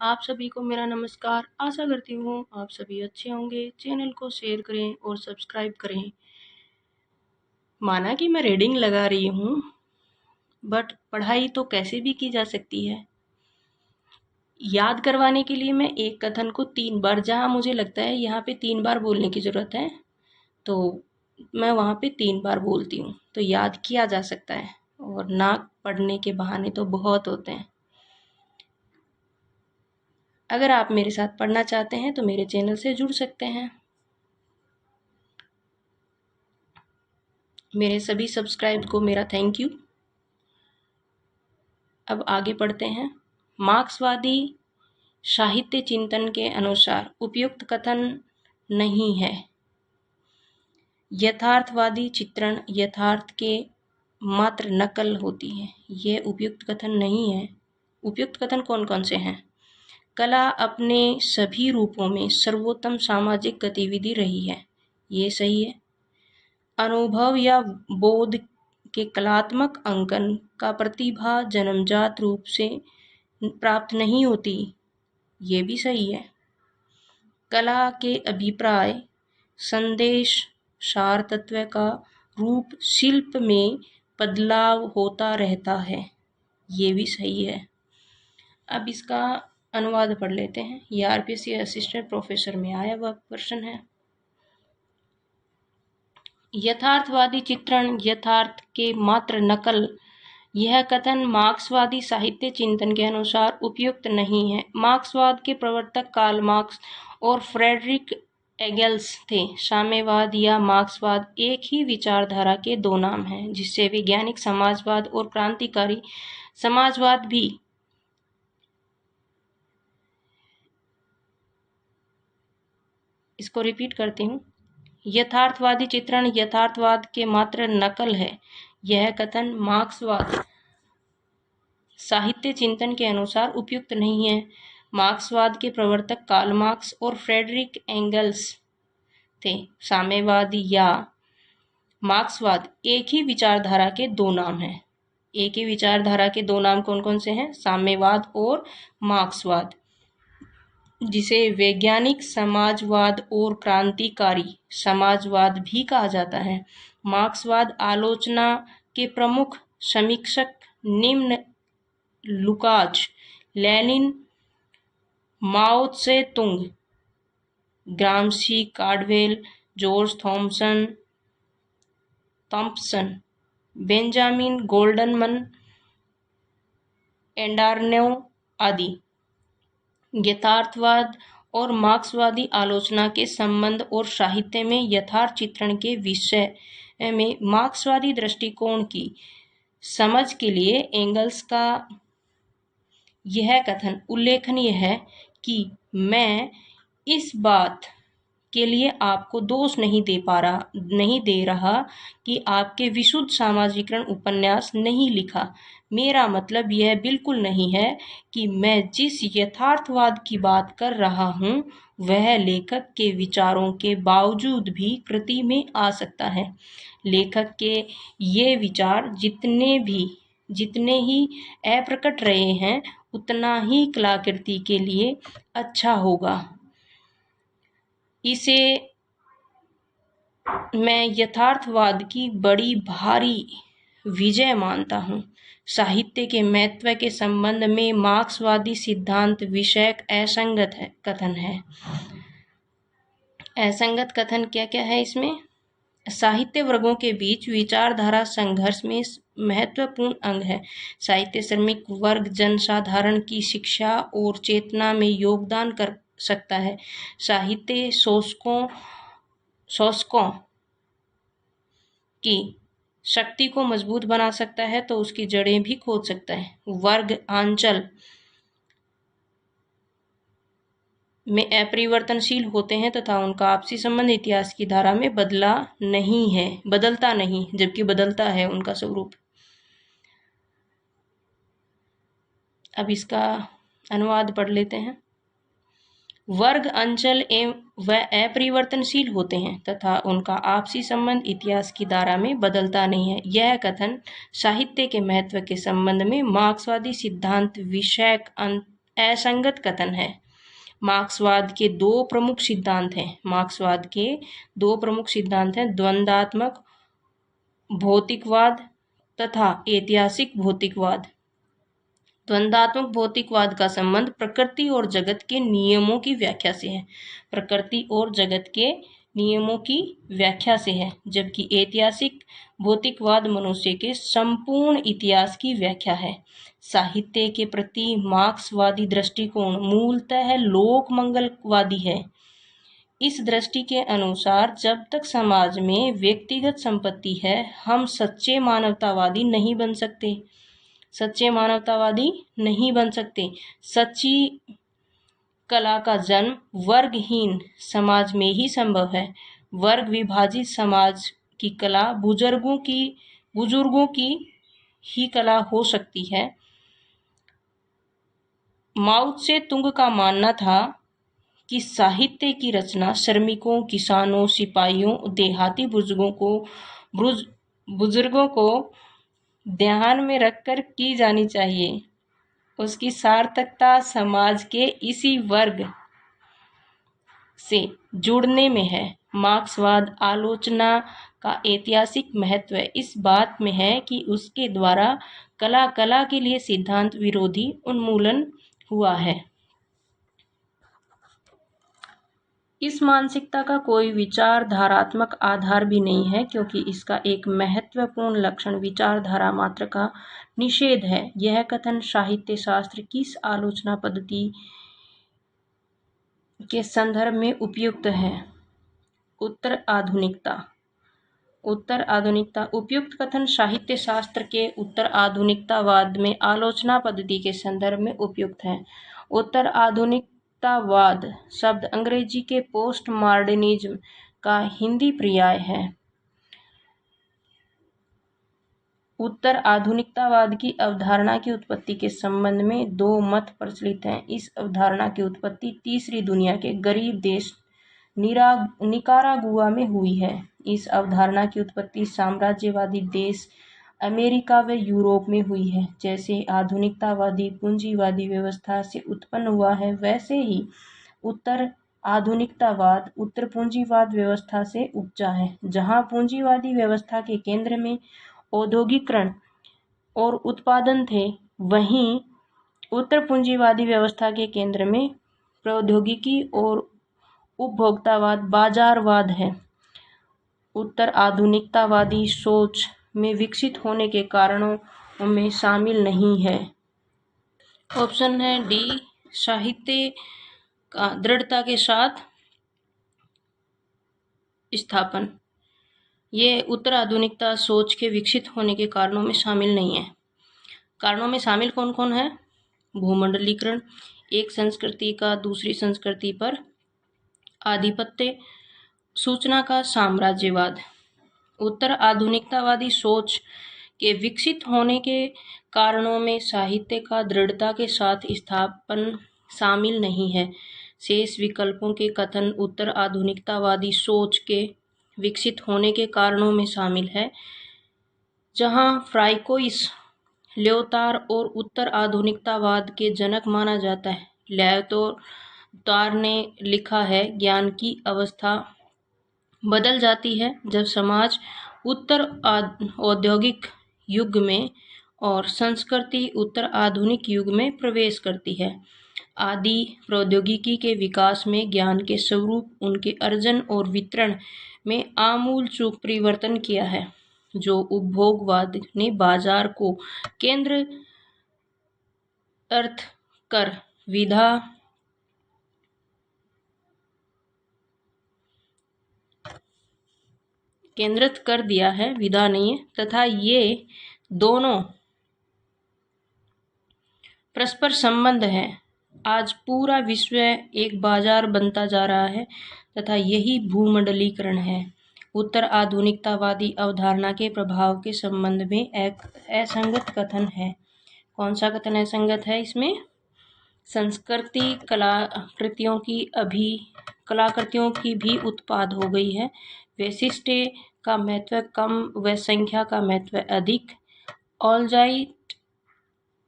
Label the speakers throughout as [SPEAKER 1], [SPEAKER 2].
[SPEAKER 1] आप सभी को मेरा नमस्कार। आशा करती हूँ आप सभी अच्छे होंगे। चैनल को शेयर करें और सब्सक्राइब करें। माना कि मैं रीडिंग लगा रही हूँ, बट पढ़ाई तो कैसे भी की जा सकती है। याद करवाने के लिए मैं एक कथन को 3 बार, जहाँ मुझे लगता है यहाँ पे 3 बार बोलने की ज़रूरत है, तो मैं वहाँ पे 3 बार बोलती हूँ, तो याद किया जा सकता है। और ना पढ़ने के बहाने तो बहुत होते हैं। अगर आप मेरे साथ पढ़ना चाहते हैं तो मेरे चैनल से जुड़ सकते हैं। मेरे सभी सब्सक्राइब को मेरा थैंक यू। अब आगे पढ़ते हैं। मार्क्सवादी साहित्य चिंतन के अनुसार उपयुक्त कथन नहीं है। यथार्थवादी चित्रण यथार्थ के मात्र नकल होती है। यह उपयुक्त कथन नहीं है। उपयुक्त कथन कौन कौन से हैं? कला अपने सभी रूपों में सर्वोत्तम सामाजिक गतिविधि रही है। ये सही है। अनुभव या बोध के कलात्मक अंकन का प्रतिभा जन्मजात रूप से प्राप्त नहीं होती। ये भी सही है। कला के अभिप्राय संदेश सार तत्व का रूप शिल्प में बदलाव होता रहता है। ये भी सही है। अब इसका अनुवाद पढ़ लेते हैं। ये आरपीएससी असिस्टेंट प्रोफेसर में आया हुआ प्रश्न है। यथार्थवादी चित्रण यथार्थ के मात्र नकल, यह कथन मार्क्सवादी साहित्य चिंतन के अनुसार उपयुक्त नहीं है। मार्क्सवाद के प्रवर्तक कार्ल मार्क्स और फ्रेडरिक एंगेल्स थे। साम्यवाद या मार्क्सवाद एक ही विचारधारा के दो नाम हैं, जिससे वैज्ञानिक समाजवाद और क्रांतिकारी समाजवाद भी इसको रिपीट करती हूँ। यथार्थवादी चित्रण यथार्थवाद के मात्र नकल है। यह कथन मार्क्सवाद साहित्य चिंतन के अनुसार उपयुक्त नहीं है। मार्क्सवाद के प्रवर्तक कार्ल मार्क्स और फ्रेडरिक एंगल्स थे। साम्यवाद या मार्क्सवाद एक ही विचारधारा के दो नाम हैं। एक ही विचारधारा के दो नाम कौन कौन से हैं? साम्यवाद और मार्क्सवाद, जिसे वैज्ञानिक समाजवाद और क्रांतिकारी समाजवाद भी कहा जाता है। मार्क्सवाद आलोचना के प्रमुख समीक्षक निम्न लुकाच, Lenin, Mao Tse Tung, Gramsci, Caudwell, George Thomson, Benjamin Goldmann, Adorno आदि। यथार्थवाद और मार्क्सवादी आलोचना के संबंध और साहित्य में यथार्थ चित्रण के विषय में मार्क्सवादी दृष्टिकोण की समझ के लिए एंगल्स का यह कथन उल्लेखनीय है कि मैं इस बात के लिए आपको दोष नहीं दे रहा कि आपके विशुद्ध सामाजिकरण उपन्यास नहीं लिखा। मेरा मतलब यह बिल्कुल नहीं है कि मैं जिस यथार्थवाद की बात कर रहा हूँ वह लेखक के विचारों के बावजूद भी कृति में आ सकता है। लेखक के ये विचार जितने ही अप्रकट रहे हैं उतना ही कलाकृति के लिए अच्छा होगा। इसे मैं यथार्थवाद की बड़ी भारी विजय मानता हूँ। साहित्य के महत्व के संबंध में मार्क्सवादी सिद्धांत विषयक असंगत कथन है। असंगत कथन क्या क्या है इसमें? साहित्य वर्गों के बीच विचारधारा संघर्ष में महत्वपूर्ण अंग है। साहित्य श्रमिक वर्ग जनसाधारण की शिक्षा और चेतना में योगदान कर सकता है। साहित्य शोषकों की शक्ति को मजबूत बना सकता है तो उसकी जड़ें भी खोद सकता है। वर्ग आंचल में अपरिवर्तनशील होते हैं तथा उनका आपसी संबंध इतिहास की धारा में बदलता नहीं, जबकि बदलता है उनका स्वरूप। अब इसका अनुवाद पढ़ लेते हैं। वर्ग अंचल व अपरिवर्तनशील होते हैं तथा उनका आपसी संबंध इतिहास की धारा में बदलता नहीं है। यह कथन साहित्य के महत्व के संबंध में मार्क्सवादी सिद्धांत विषयक असंगत कथन है। मार्क्सवाद के दो प्रमुख सिद्धांत हैं। मार्क्सवाद के दो प्रमुख सिद्धांत हैं, द्वंद्वात्मक भौतिकवाद तथा ऐतिहासिक भौतिकवाद। द्वंद्वात्मक भौतिकवाद का संबंध प्रकृति और जगत के नियमों की व्याख्या से है। प्रकृति और जगत के नियमों की व्याख्या से है, जबकि ऐतिहासिक भौतिकवाद मनुष्य के संपूर्ण इतिहास की व्याख्या है। साहित्य के प्रति मार्क्सवादी दृष्टिकोण मूलतः लोक मंगलवादी है। इस दृष्टि के अनुसार जब तक समाज में व्यक्तिगत संपत्ति है, हम सच्चे मानवतावादी नहीं बन सकते। सच्चे मानवतावादी नहीं बन सकते। सच्ची कला का जन्म वर्गहीन समाज में ही संभव है। वर्ग विभाजित समाज की कला बुजुर्गों की ही कला हो सकती है। माओ त्से तुंग का मानना था कि साहित्य की रचना श्रमिकों, किसानों, सिपाहियों, देहाती बुजुर्गों को ध्यान में रखकर की जानी चाहिए। उसकी सार्थकता समाज के इसी वर्ग से जुड़ने में है। मार्क्सवाद आलोचना का ऐतिहासिक महत्व इस बात में है कि उसके द्वारा कला के लिए सिद्धांत विरोधी उन्मूलन हुआ है। इस मानसिकता का कोई विचारधारात्मक आधार भी नहीं है, क्योंकि इसका एक महत्वपूर्ण लक्षण विचारधारा मात्र का निषेध है। यह कथन साहित्य शास्त्र किस आलोचना पद्धति के संदर्भ में उपयुक्त है? उत्तर आधुनिकता। उपयुक्त कथन साहित्य शास्त्र के उत्तर आधुनिकतावाद में आलोचना पद्धति के संदर्भ में उपयुक्त है। उत्तर आधुनिकतावाद शब्द अंग्रेजी के पोस्ट मॉडर्निज्म का हिंदी पर्याय है। उत्तर आधुनिकतावाद की अवधारणा की उत्पत्ति के संबंध में दो मत प्रचलित हैं। इस अवधारणा की उत्पत्ति तीसरी दुनिया के गरीब देश निकारागुआ में हुई है। इस अवधारणा की उत्पत्ति साम्राज्यवादी देश अमेरिका व यूरोप में हुई है। जैसे आधुनिकतावादी पूंजीवादी व्यवस्था से उत्पन्न हुआ है, वैसे ही उत्तर आधुनिकतावाद उत्तर पूंजीवाद व्यवस्था से उपजा है। जहां पूंजीवादी व्यवस्था के केंद्र में औद्योगिकरण और उत्पादन थे, वहीं उत्तर पूंजीवादी व्यवस्था के केंद्र में प्रौद्योगिकी और उपभोक्तावाद, बाजारवाद है। उत्तर आधुनिकतावादी सोच में विकसित होने के कारणों में शामिल नहीं है। ऑप्शन है डी, साहित्य का दृढ़ता के साथ स्थापन। ये उत्तर आधुनिकता सोच के विकसित होने के कारणों में शामिल नहीं है। कारणों में शामिल कौन कौन है? भूमंडलीकरण, एक संस्कृति का दूसरी संस्कृति पर आधिपत्य, सूचना का साम्राज्यवाद। उत्तर आधुनिकतावादी सोच के विकसित होने के कारणों में साहित्य का दृढ़ता के साथ स्थापन शामिल नहीं है। शेष विकल्पों के कथन उत्तर आधुनिकतावादी सोच के विकसित होने के कारणों में शामिल है। जहां फ्राइकोइस ल्योतार और उत्तर आधुनिकतावाद के जनक माना जाता है। ल्योतार ने लिखा है, ज्ञान की अवस्था बदल जाती है जब समाज उत्तर औद्योगिक युग में और संस्कृति उत्तर आधुनिक युग में प्रवेश करती है। आदि प्रौद्योगिकी के विकास में ज्ञान के स्वरूप, उनके अर्जन और वितरण में आमूलचूल परिवर्तन किया है। जो उपभोगवाद ने बाजार को केंद्र अर्थ कर विधा केंद्रित कर दिया है, विधा नहीं है, तथा ये दोनों परस्पर संबंध है। आज पूरा विश्व एक बाजार बनता जा रहा है तथा यही भूमंडलीकरण है। उत्तर आधुनिकतावादी अवधारणा के प्रभाव के संबंध में एक असंगत कथन है। कौन सा कथन असंगत है इसमें? संस्कृति कलाकृतियों की भी उत्पाद हो गई है। वैशिष्ट्य का महत्व कम व संख्या का महत्व अधिक।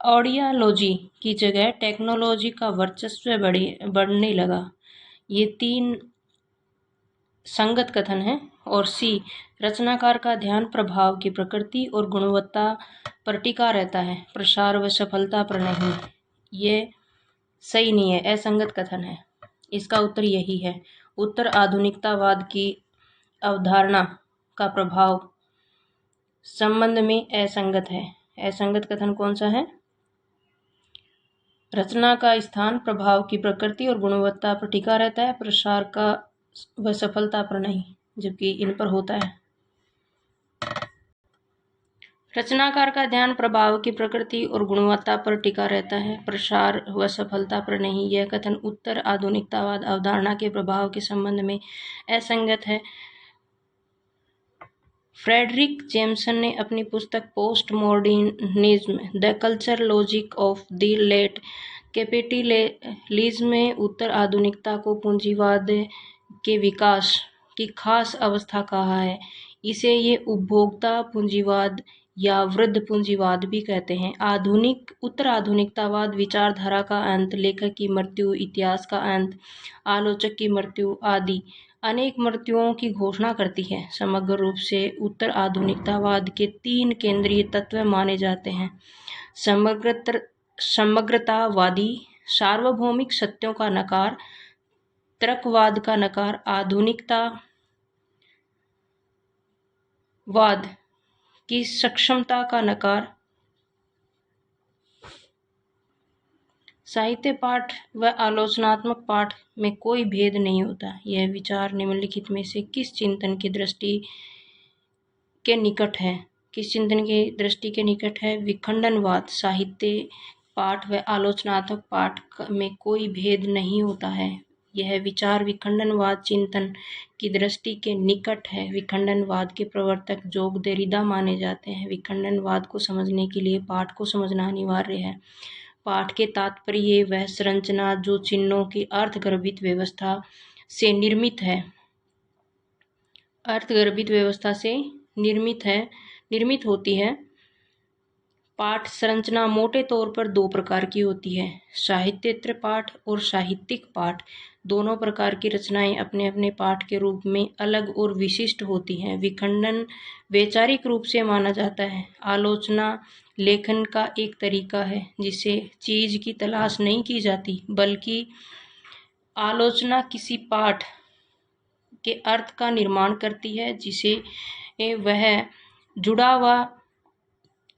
[SPEAKER 1] ऑडियोलॉजी की जगह टेक्नोलॉजी का वर्चस्व बढ़ने लगा। ये 3 संगत कथन है। और सी, रचनाकार का ध्यान प्रभाव की प्रकृति और गुणवत्ता पर टिका रहता है, प्रसार व सफलता पर नहीं। ये सही नहीं है, असंगत कथन है। इसका उत्तर यही है। उत्तर आधुनिकतावाद की अवधारणा का प्रभाव संबंध में असंगत है। असंगत कथन कौन सा है? रचना का स्थान प्रभाव की प्रकृति और गुणवत्ता पर टिका रहता है, प्रसार का व सफलता पर नहीं, जबकि इन पर होता है। रचनाकार का ध्यान प्रभाव की प्रकृति और गुणवत्ता पर टिका रहता है, प्रसार व सफलता पर नहीं। यह कथन उत्तर आधुनिकतावाद अवधारणा के प्रभाव के संबंध में असंगत है। फ्रेडरिक जेम्सन ने अपनी पुस्तक post modernism the culture logic of the late capitalism में उत्तर आधुनिकता को पूंजीवाद के विकास की खास अवस्था कहा है। इसे ये उपभोक्ता पूंजीवाद या वृद्ध पूंजीवाद भी कहते हैं। उत्तर आधुनिकतावाद विचारधारा का अंत, लेखक की मृत्यु, इतिहास का अंत, आलोचक की मृत्यु आदि अनेक मृत्युओं की घोषणा करती है। समग्र रूप से उत्तर आधुनिकतावाद के 3 केंद्रीय तत्व माने जाते हैं: समग्रतावादी, सार्वभौमिक सत्यों का नकार, तर्कवाद का नकार, आधुनिकतावाद की सक्षमता का नकार। साहित्य पाठ व आलोचनात्मक पाठ में कोई भेद नहीं होता। यह विचार निम्नलिखित में से किस चिंतन की दृष्टि के निकट है? विखंडनवाद। साहित्य पाठ व आलोचनात्मक पाठ में कोई भेद नहीं होता है। यह विचार विखंडनवाद चिंतन की दृष्टि के निकट है। विखंडनवाद के प्रवर्तक जोग देरिदा माने जाते हैं। विखंडनवाद को समझने के लिए पाठ को समझना अनिवार्य है। पाठ के तात्पर्य वह संरचना जो चिन्हों की अर्थगर्भित व्यवस्था से निर्मित होती है। पाठ संरचना मोटे तौर पर 2 प्रकार की होती है: साहित्येतर पाठ और साहित्यिक पाठ। दोनों प्रकार की रचनाएं अपने अपने पाठ के रूप में अलग और विशिष्ट होती हैं। विखंडन वैचारिक रूप से माना जाता है। आलोचना लेखन का एक तरीका है जिसे चीज की तलाश नहीं की जाती, बल्कि आलोचना किसी पाठ के अर्थ का निर्माण करती है जिसे वह जुड़ा हुआ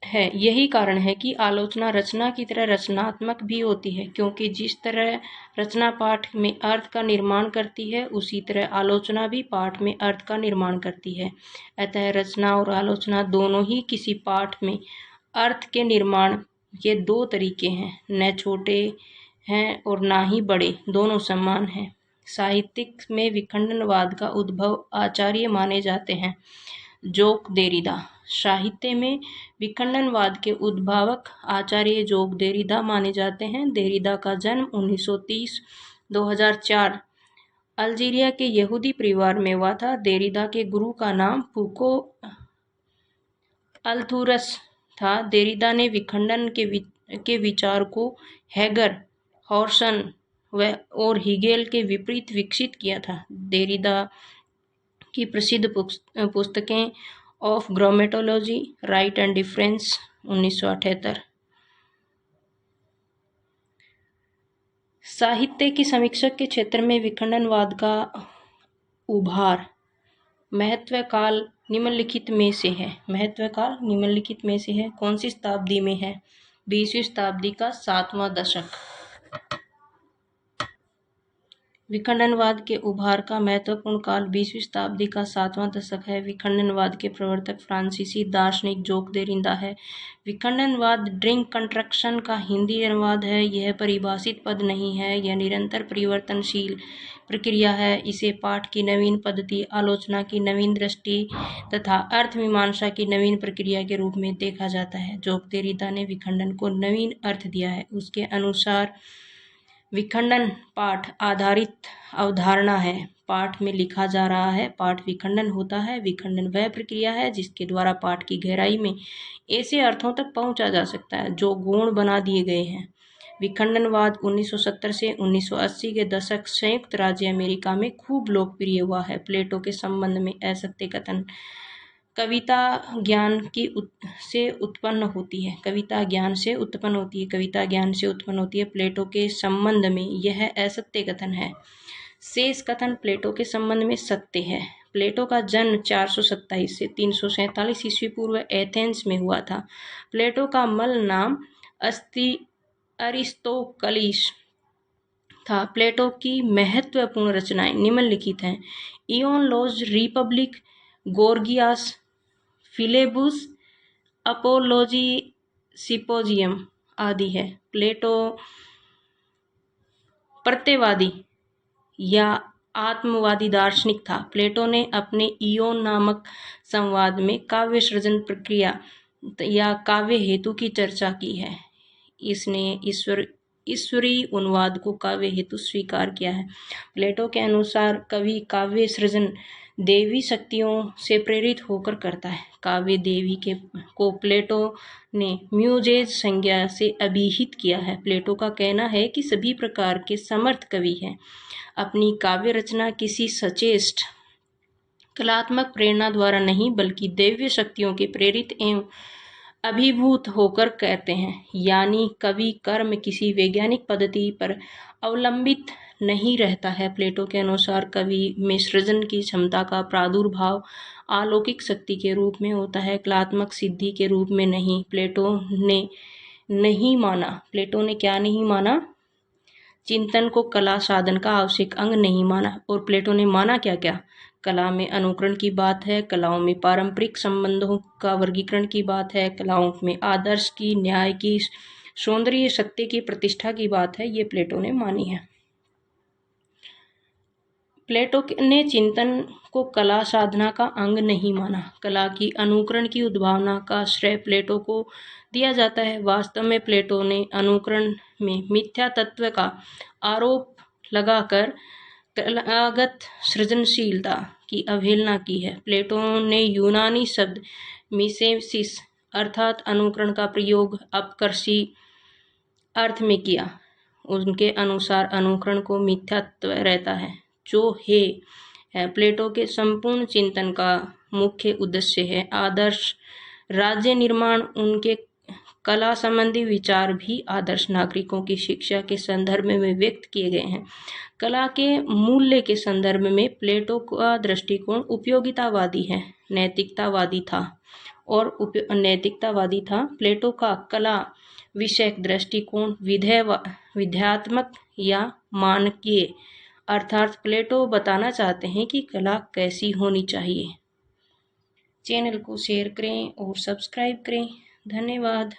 [SPEAKER 1] है। यही कारण है कि आलोचना रचना की तरह रचनात्मक भी होती है, क्योंकि जिस तरह रचना पाठ में अर्थ का निर्माण करती है, उसी तरह आलोचना भी पाठ में अर्थ का निर्माण करती है। अतः रचना और आलोचना दोनों ही किसी पाठ में अर्थ के निर्माण के 2 तरीके हैं। न छोटे हैं और ना ही बड़े, दोनों समान हैं। साहित्यिक में विखंडनवाद का उद्भव आचार्य माने जाते हैं जोग देरिदा। साहित्य में विखंडनवाद के उद्भावक आचार्य जोग देरिदा माने जाते हैं। देरिदा का जन्म 1930-2004 अल्जीरिया के यहूदी परिवार में हुआ था। देरिदा के गुरु का नाम फूको अल्थुरस था। देरिदा ने विखंडन के विचार को हेगर, हॉर्सन और हिगेल के विपरीत विकसित किया था। देरिदा की प्रसिद्ध पुस्तकें of grammatology, right and difference 1978। साहित्य की समीक्षा के क्षेत्र में विखंडनवाद का उभार महत्वकाल निम्नलिखित में से है। कौन सी शताब्दी में है? 20वीं शताब्दी का 7वां दशक। विखंडनवाद के उभार का महत्वपूर्ण काल 20वीं शताब्दी का 7वां दशक है। विखंडनवाद के प्रवर्तक फ्रांसीसी दार्शनिक जोग देरिदा है। विखंडनवाद ड्रिंक कंस्ट्रक्शन का हिंदी अनुवाद है। यह परिभाषित पद नहीं है, यह निरंतर परिवर्तनशील प्रक्रिया है। इसे पाठ की नवीन पद्धति, आलोचना की नवीन दृष्टि तथा अर्थ मीमांसा की नवीन प्रक्रिया के रूप में देखा जाता है। जोग देरिदा ने विखंडन को नवीन अर्थ दिया है। उसके अनुसार विखंडन पाठ आधारित अवधारणा है। पाठ में लिखा जा रहा है, पाठ विखंडन होता है। विखंडन वह प्रक्रिया है जिसके द्वारा पाठ की गहराई में ऐसे अर्थों तक पहुंचा जा सकता है जो गौण बना दिए गए हैं। विखंडनवाद 1970 से 1980 के दशक संयुक्त राज्य अमेरिका में खूब लोकप्रिय हुआ है। प्लेटो के संबंध में असत्य कथन कविता ज्ञान से उत्पन्न होती है। कविता ज्ञान से उत्पन्न होती है। कविता ज्ञान से उत्पन्न होती है। प्लेटो के संबंध में यह असत्य कथन है। शेष कथन प्लेटो के संबंध में सत्य है। प्लेटो का जन्म 427 से 347 ईस्वी पूर्व एथेंस में हुआ था। प्लेटो का मूल नाम अरिस्तोकलिस था। प्लेटो की महत्वपूर्ण रचनाएं निम्नलिखित हैं: इयोन लॉज रिपब्लिक, गोर्गियास, फिलेबुस, अपोलोजी सिपोजियम आदि है। प्लेटो प्रत्ययवादी या आत्मवादी दार्शनिक था। प्लेटो ने अपने इयोन नामक संवाद में काव्य सृजन प्रक्रिया या काव्य हेतु की चर्चा की है। इसने ईश्वरीय उन्माद को काव्य हेतु स्वीकार किया है। प्लेटो के अनुसार कवि काव्य सृजन देवी शक्तियों से प्रेरित होकर करता है। काव्य देवी को प्लेटो ने म्यूजेज संज्ञा से अभिहित किया है। प्लेटो का कहना है कि सभी प्रकार के समर्थ कवि हैं अपनी काव्य रचना किसी सचेष्ट कलात्मक प्रेरणा द्वारा नहीं बल्कि दैवीय शक्तियों के प्रेरित एवं अभिभूत होकर कहते हैं। यानी कवि कर्म किसी वैज्ञानिक पद्धति पर अवलंबित नहीं रहता है। प्लेटो के अनुसार कवि में सृजन की क्षमता का प्रादुर्भाव अलौकिक शक्ति के रूप में होता है, कलात्मक सिद्धि के रूप में नहीं। प्लेटो ने क्या नहीं माना? चिंतन को कला साधन का आवश्यक अंग नहीं माना। और प्लेटो ने माना क्या? कला में अनुकरण की बात है, कलाओं में पारंपरिक संबंधों का वर्गीकरण की बात है, कलाओं में आदर्श की, न्याय की, सौंदर्य, सत्य की, प्रतिष्ठा की बात है। ये प्लेटो ने मानी है। प्लेटो ने चिंतन को कला साधना का अंग नहीं माना। कला की अनुकरण की उद्भावना का श्रेय प्लेटो को दिया जाता है। वास्तव में प्लेटो ने अनुकरण में मिथ्या तत्व का आरोप लगाकर कलागत सृजनशीलता की अवहेलना की है। प्लेटो ने यूनानी शब्द मिसेसिस अर्थात अनुकरण का प्रयोग अपकर्षी अर्थ में किया। उनके अनुसार अनुकरण को मिथ्यात्व रहता है जो है प्लेटो के संपूर्ण चिंतन का मुख्य उद्देश्य है। आदर्श राज्य निर्माण उनके कला संबंधी विचार भी आदर्श नागरिकों की शिक्षा के संदर्भ में व्यक्त किए गए हैं। कला के मूल्य के संदर्भ में प्लेटो का दृष्टिकोण उपयोगितावादी है, नैतिकतावादी था। प्लेटो का कला विषयक दृष्टिकोण विध्यात्मक या मानकीय अर्थात प्लेटो बताना चाहते हैं कि कला कैसी होनी चाहिए। चैनल को शेयर करें और सब्सक्राइब करें। धन्यवाद।